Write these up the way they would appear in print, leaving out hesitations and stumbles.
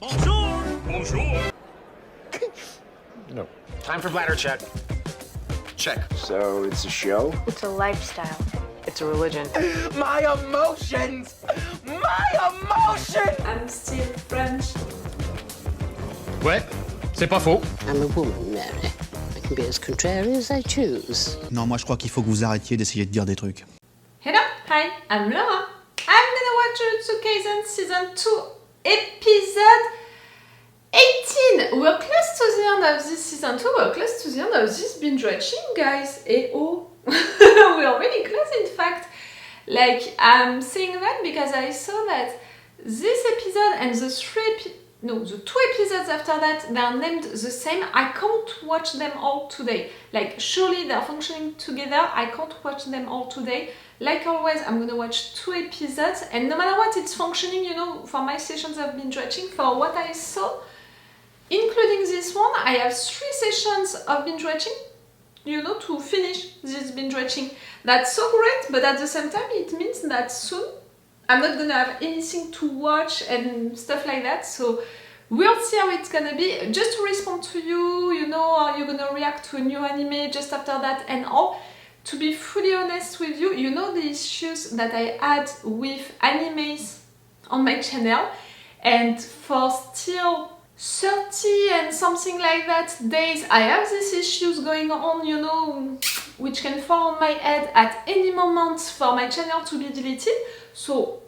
Bonjour! Bonjour! No. Time for bladder check. Check. So it's a show? It's a lifestyle. It's a religion. My emotions! My emotions! I'm still French. Ouais, c'est pas faux. I'm a woman, Mary. I can be as contrary as I choose. Non, moi je crois qu'il faut que vous arrêtiez d'essayer de dire des trucs. Hello, hi, I'm Laura. I'm gonna watch Jujutsu Kaisen Season 2, Episode 18. We're close to the end of this Season 2, we're close to the end of this binge watching, guys. Oh, we're really close, in fact. Like, I'm saying that because I saw that this episode and the two episodes after that, they're named the same. I can't watch them all today. Like, surely they're functioning together. I can't watch them all today. Like always, I'm gonna watch 2 episodes, and no matter what, it's functioning, you know, for my sessions of binge watching. For what I saw, including this one, I have 3 sessions of binge watching, you know, to finish this binge watching. That's so great, but at the same time, it means that soon I'm not gonna have anything to watch and stuff like that, so we'll see how it's gonna be. Just to respond to you, you know, are you gonna react to a new anime just after that and all? To be fully honest with you, you know the issues that I had with animes on my channel, and for still 30 and something like that days, I have these issues going on, you know, which can fall on my head at any moment for my channel to be deleted. So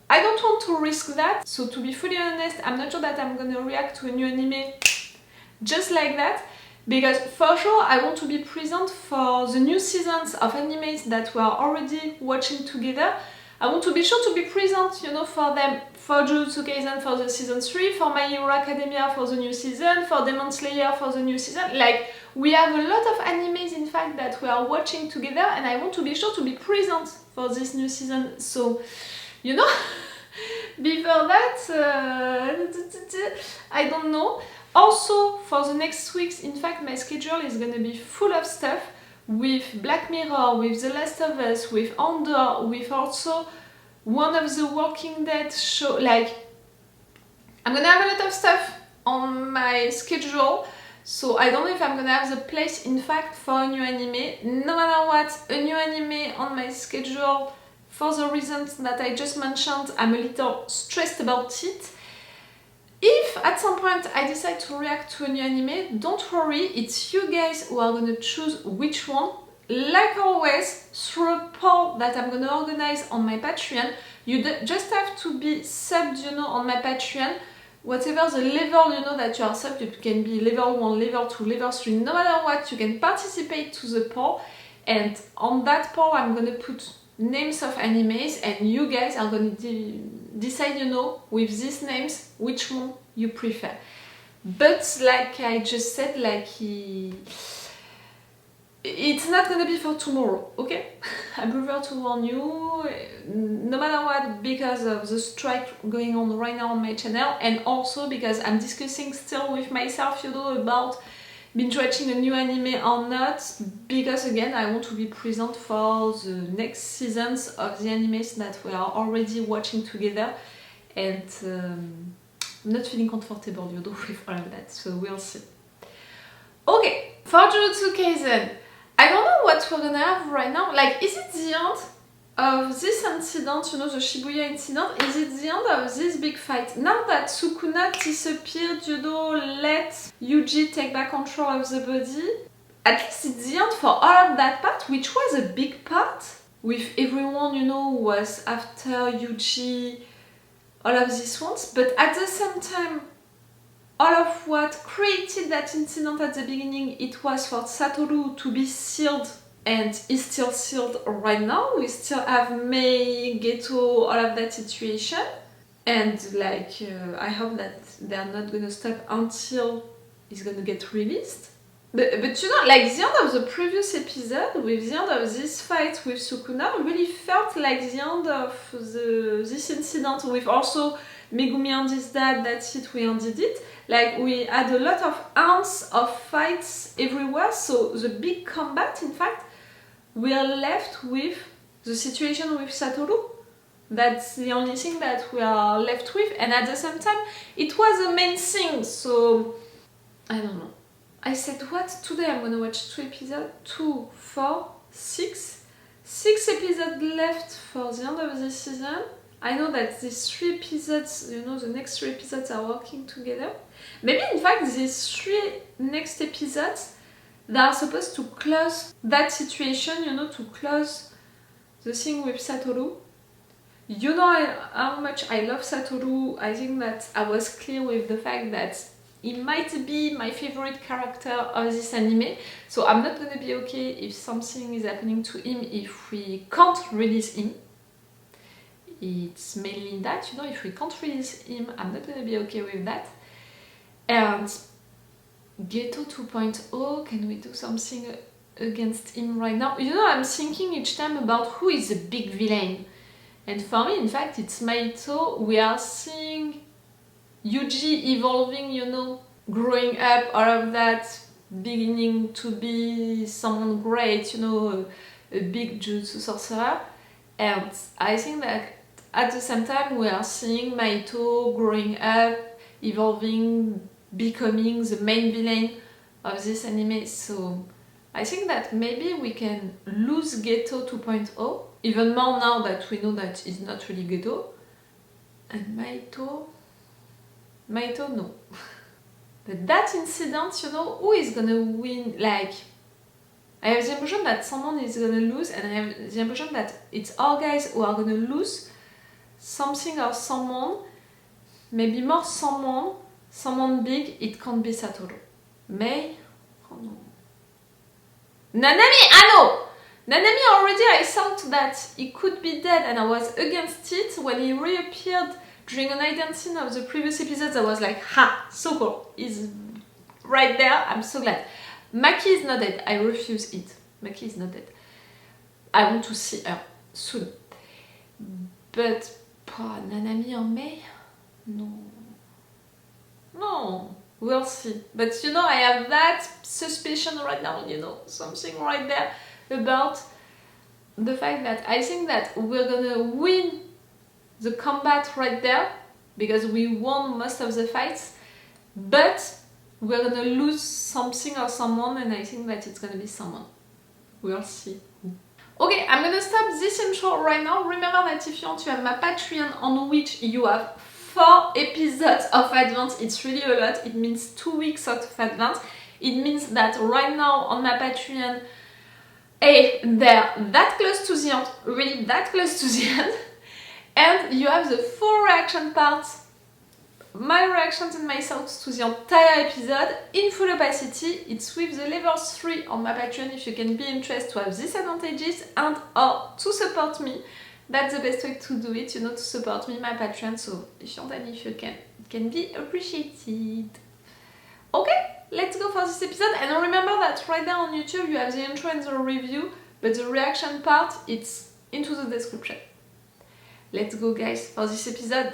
I don't want to risk that. So to be fully honest, I'm not sure that I'm gonna react to a new anime just like that, because for sure I want to be present for the new seasons of animes that we are already watching together. I want to be sure to be present, you know, for them, for Jujutsu Kaisen for the season 3, for My Hero Academia for the new season, for Demon Slayer for the new season. Like, we have a lot of animes, in fact, that we are watching together, and I want to be sure to be present for this new season. So, you know, before that, I don't know. Also, for the next weeks, in fact, my schedule is gonna be full of stuff, with Black Mirror, with The Last of Us, with Andor, with also one of the Walking Dead show. Like, I'm gonna have a lot of stuff on my schedule, so I don't know if I'm gonna have the place, in fact, for a new anime. No matter what, a new anime on my schedule, for the reasons that I just mentioned, I'm a little stressed about it. If at some point I decide to react to a new anime, don't worry, it's you guys who are gonna choose which one. Like always, through a poll that I'm gonna organize on my Patreon. You just have to be subbed, you know, on my Patreon. Whatever the level, you know, that you are subbed, you can be level 1, level 2, level 3, no matter what, you can participate to the poll. And on that poll, I'm gonna put names of animes, and you guys are gonna decide, you know, with these names, which one you prefer. But like I just said, like it's not gonna be for tomorrow, okay? I prefer to warn you, no matter what, because of the strike going on right now on my channel, and also because I'm discussing still with myself, you know, about binge watching a new anime or not, because again, I want to be present for the next seasons of the animes that we are already watching together, and I'm not feeling comfortable, you know, with all of that, so we'll see. Okay, for Jujutsu Kaisen, I don't know what we're gonna have right now. Like, is it the end of this incident, you know, the Shibuya incident? Is it the end of this big fight? Now that Sukuna disappeared, you know, let Yuji take back control of the body, at least it's the end for all of that part, which was a big part, with everyone, you know, was after Yuji, all of these ones, but at the same time, all of what created that incident at the beginning, it was for Satoru to be sealed, and is still sealed right now. We still have Mei, Geto, all of that situation, and like, I hope that they're not gonna stop until it's gonna get released. But you know, like the end of the previous episode, with the end of this fight with Sukuna, really felt like the end of this incident, with also Megumi and his dad, that's it, we undid it. Like, we had a lot of ounce of fights everywhere, so the big combat, in fact, we are left with the situation with Satoru, That's the only thing that we are left with, and at the same time, it was the main thing, so I don't know. I said what? Today I'm gonna watch 2 episodes, 2, 4, 6. 6 episodes left for the end of this season. I know that these 3 episodes, you know, the next 3 episodes are working together. Maybe in fact these 3 next episodes, they are supposed to close that situation, you know, to close the thing with Satoru. You know how much I love Satoru. I think that I was clear with the fact that he might be my favorite character of this anime. So I'm not gonna be okay if something is happening to him if we can't release him. It's mainly that, you know, if we can't release him, I'm not gonna be okay with that. And Geto 2.0, can we do something against him right now? You know, I'm thinking each time about who is the big villain. And for me, in fact, it's Mahito. We are seeing Yuji evolving, you know, growing up, all of that, beginning to be someone great, you know, a big jutsu sorcerer. And I think that at the same time, we are seeing Mahito growing up, evolving, becoming the main villain of this anime. So I think that maybe we can lose Geto 2.0, even more now that we know that it's not really Geto. And Mahito, no. But that incident, you know, who is gonna win? Like, I have the impression that someone is gonna lose, and I have the impression that it's all guys who are gonna lose something or someone, maybe more someone big. It can't be Satoru. May? Oh no. Nanami! I know! Nanami already, I thought that he could be dead and I was against it. When he reappeared during an hide scene of the previous episodes, I was like, ha! So cool. He's right there. I'm so glad. Maki is not dead. I refuse it. Maki is not dead. I want to see her soon. But, Nanami en May? No. No. We'll see. But you know, I have that suspicion right now, you know, something right there about the fact that I think that we're gonna win the combat right there because we won most of the fights, but we're gonna lose something or someone, and I think that it's gonna be someone. We'll see. Okay, I'm gonna stop this intro right now. Remember that if you want to have my Patreon on which you have 4 episodes of advance, it's really a lot. It means 2 weeks of advance. It means that right now on my Patreon, they're that close to the end, really that close to the end, and you have the full reaction part, my reactions and my thoughts to the entire episode in full opacity. It's with the level 3 on my Patreon if you can be interested to have these advantages and or to support me. That's the best way to do it, you know, to support me, my Patreon. So if you want and if you can, it can be appreciated. Okay, let's go for this episode. And remember that right now on YouTube you have the intro and the review, but the reaction part, it's into the description. Let's go, guys, for this episode.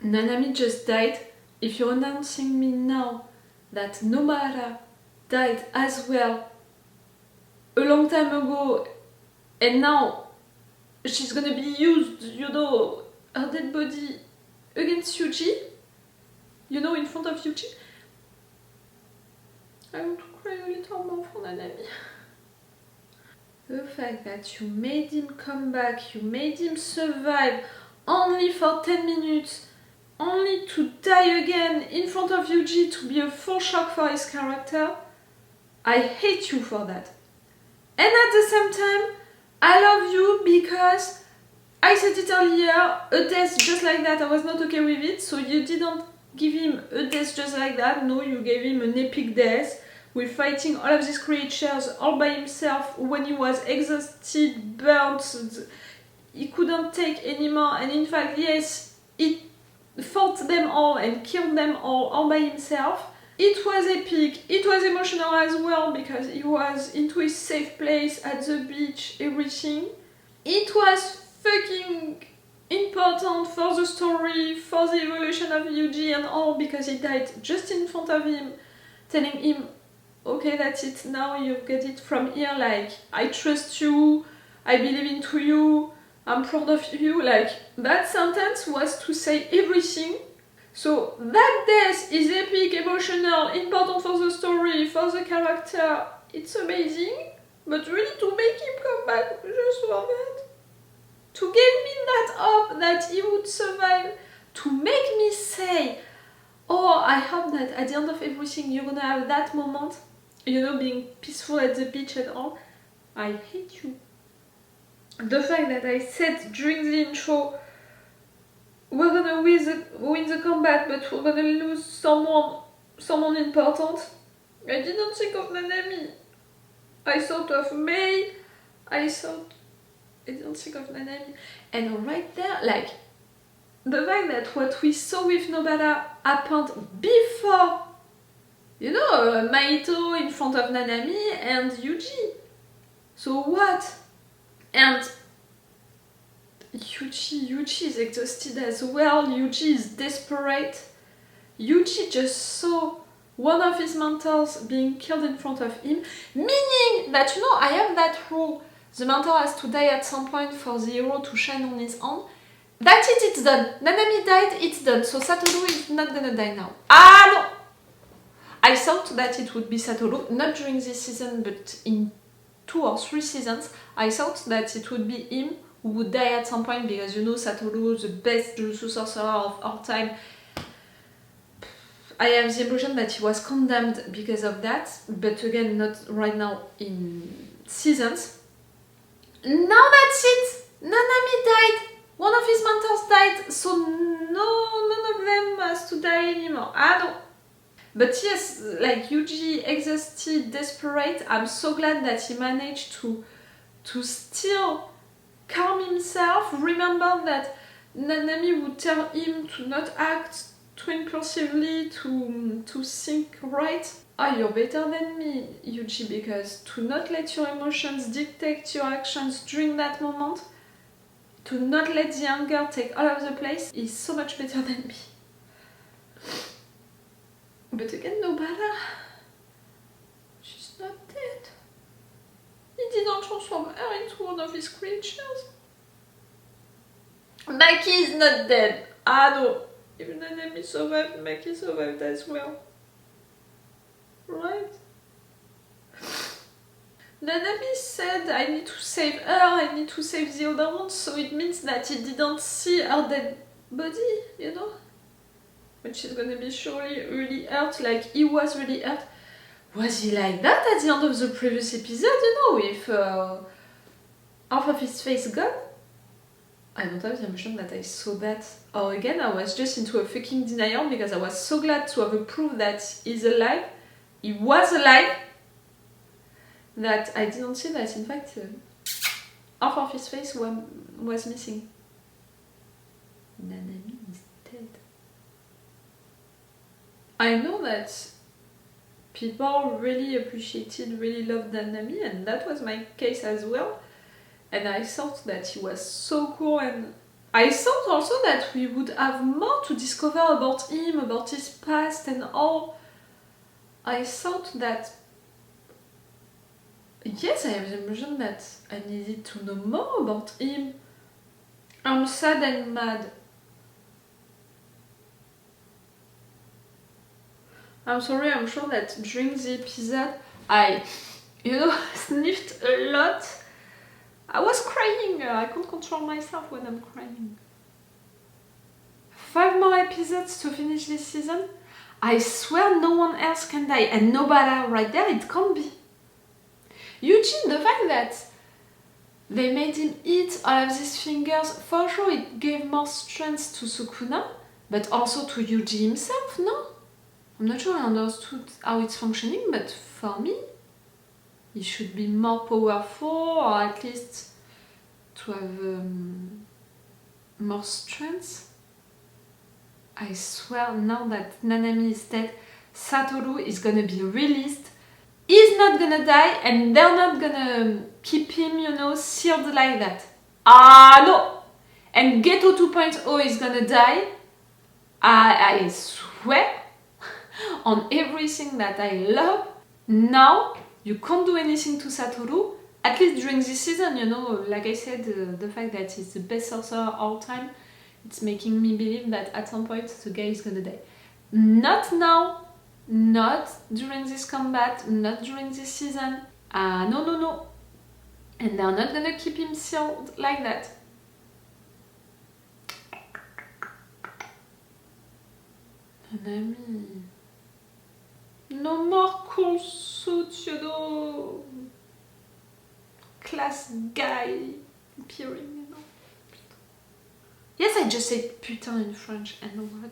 Nanami just died. If you're announcing me now that Nomara died as well a long time ago and now she's gonna be used, you know, her dead body against Yuji, you know, in front of Yuji, I want to cry a little more for Nanami. The fact that you made him come back, you made him survive only for 10 minutes, only to die again in front of Yuji, to be a full shock for his character. I hate you for that. And at the same time, I love you because I said it earlier, a death just like that, I was not okay with it. So you didn't give him a death just like that. No, you gave him an epic death with fighting all of these creatures all by himself when he was exhausted, burnt, he couldn't take anymore. And in fact, yes, he fought them all and killed them all by himself. It was epic, it was emotional as well because he was into his safe place at the beach, everything. It was fucking important for the story, for the evolution of Yuji and all, because he died just in front of him, telling him, okay, that's it, now you get it from here, like, I trust you, I believe into you, I'm proud of you, like, that sentence was to say everything. So that death is epic, emotional, important for the story, for the character, it's amazing, but really to make him come back just for that, to give me that hope that he would survive, to make me say, oh, I hope that at the end of everything you're gonna have that moment, you know, being peaceful at the beach and all. I hate you. The fact that I said during the intro, we're gonna win the combat, but we're gonna lose someone important. I didn't think of Nanami. I thought of Mei. I didn't think of Nanami. And right there, like, the fact that what we saw with Nobara happened before, you know, Mahito in front of Nanami and Yuji. So what? And Yuji is exhausted as well. Yuji is desperate. Yuji just saw one of his mentors being killed in front of him, meaning that, you know, I have that rule. The mentor has to die at some point for the hero to shine on his own. That's it, it's done. Nanami died, it's done. So Satoru is not gonna die now. Ah, no! I thought that it would be Satoru, not during this season, but in 2 or 3 seasons, I thought that it would be him who would die at some point, because, you know, Satoru, the best Jujutsu sorcerer of all time. I have the impression that he was condemned because of that, but again, not right now in seasons. Now that's it! Nanami died! One of his mentors died, so none of them has to die anymore. Ah, no! But yes, like, Yuji, exhausted, desperate, I'm so glad that he managed to still calm himself, remember that Nanami would tell him to not act too impulsively, to think right. Oh, you're better than me, Yuji, because to not let your emotions dictate your actions during that moment, to not let the anger take all of the place, is so much better than me. But again, Nobara, she's not dead. He didn't transform her into one of his creatures. Maki is not dead. Ah no, if Nanami survived, Maki survived as well. Right? Nanami said, I need to save her, I need to save the other ones, so it means that he didn't see her dead body, you know? But she's gonna be surely really hurt, like he was really hurt. Was he like that at the end of the previous episode, you know, with half of his face gone? I don't have the impression that I saw that. Or again, I was just into a fucking denial because I was so glad to have a proof that he's alive. He was alive. That I didn't see that, in fact, half of his face was missing. Nanami is dead. I know that people really appreciated, really loved Nanami, and that was my case as well. And I thought that he was so cool, and I thought also that we would have more to discover about him, about his past and all. I thought that, yes, I have the impression that I needed to know more about him. I'm sad and mad. I'm sorry, I'm sure that during the episode I, you know, sniffed a lot. I was crying, I can't control myself when I'm crying. 5 more episodes to finish this season. I swear no one else can die, and Nobara right there, it can't be. Yuji, the fact that they made him eat all of these fingers, for sure it gave more strength to Sukuna, but also to Yuji himself, no? I'm not sure I understood how it's functioning, but for me, he should be more powerful, or at least to have more strength. I swear now that Nanami is dead, Satoru is gonna be released. He's not gonna die, and they're not gonna keep him, you know, sealed like that. Ah, no! and Geto 2.0 is gonna die, I swear on everything that I love. Now you can't do anything to Satoru, at least during this season, you know, like I said, the fact that he's the best sorcerer all time, it's making me believe that at some point the guy is gonna die. Not now, not during this combat, not during this season. No. And they're not gonna keep him sealed like that. Nanami. No more cool suits, you know. Class guy appearing, you know. Yes, I just said putain in French, and what?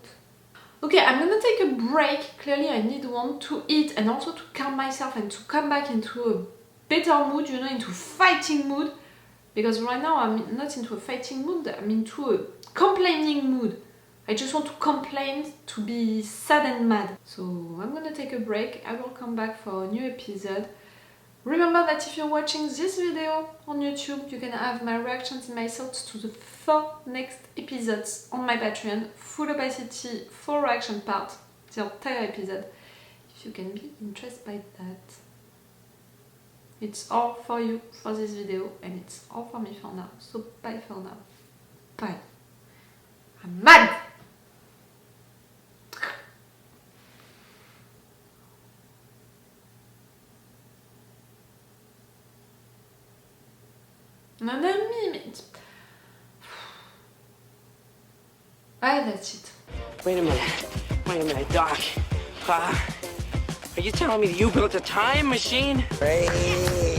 Okay, I'm gonna take a break. Clearly I need one to eat and also to calm myself and to come back into a better mood, you know, into fighting mood. Because right now I'm not into a fighting mood, I'm into a complaining mood. I just want to complain, to be sad and mad. So I'm gonna take a break, I will come back for a new episode. Remember that if you're watching this video on YouTube, you can have my reactions and my thoughts to the 4 next episodes on my Patreon. Full opacity, full reaction part, the entire episode. If you can be interested by that. It's all for you for this video, and it's all for me for now. So bye for now. Bye. I'm mad! Nanami, mais... Ah, that's it. Wait a minute, Doc. Are you telling me that you built a time machine? Hey.